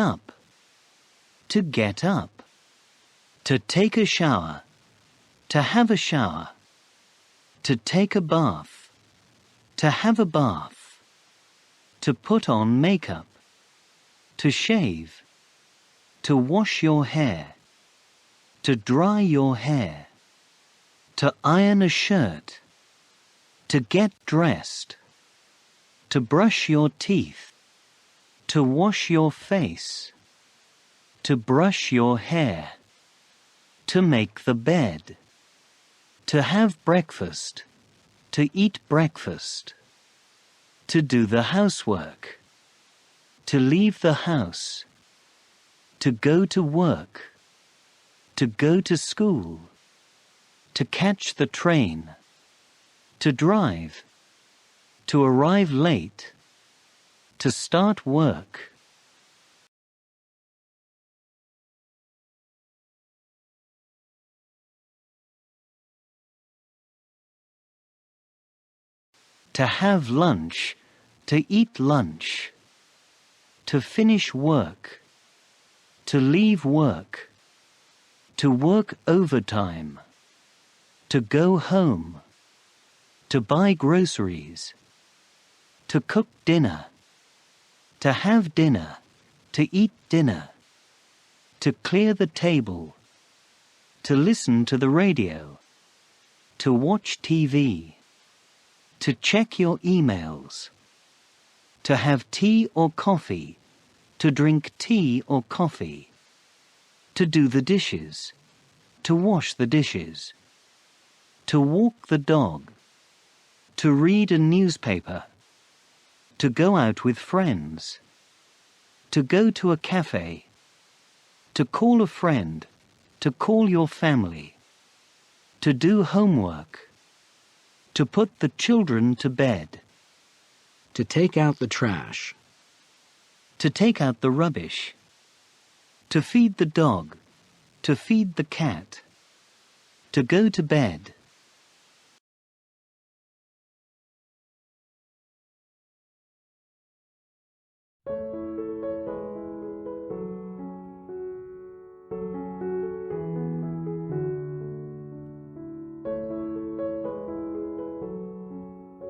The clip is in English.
up, to get up, to take a shower, to have a shower, to take a bath, to have a bath, to put on makeup, to shave, to wash your hair, to dry your hair, to iron a shirt, to get dressed, to brush your teeth, to wash your face, to brush your hair, to make the bed, to have breakfast, to eat breakfast, to do the housework, to leave the house, to go to work, to go to school, to catch the train, to drive, to arrive late, to start work. To have lunch, to eat lunch, to finish work, to leave work, to work overtime, to go home, to buy groceries, to cook dinner, to have dinner, to eat dinner, to clear the table, to listen to the radio, to watch TV, to check your emails, to have tea or coffee, to drink tea or coffee, to do the dishes, to wash the dishes, to walk the dog, to read a newspaper, to go out with friends, to go to a cafe, to call a friend, to call your family, to do homework, to put the children to bed, To take out the trash. to take out the rubbish, to feed the dog, to feed the cat, to go to bed,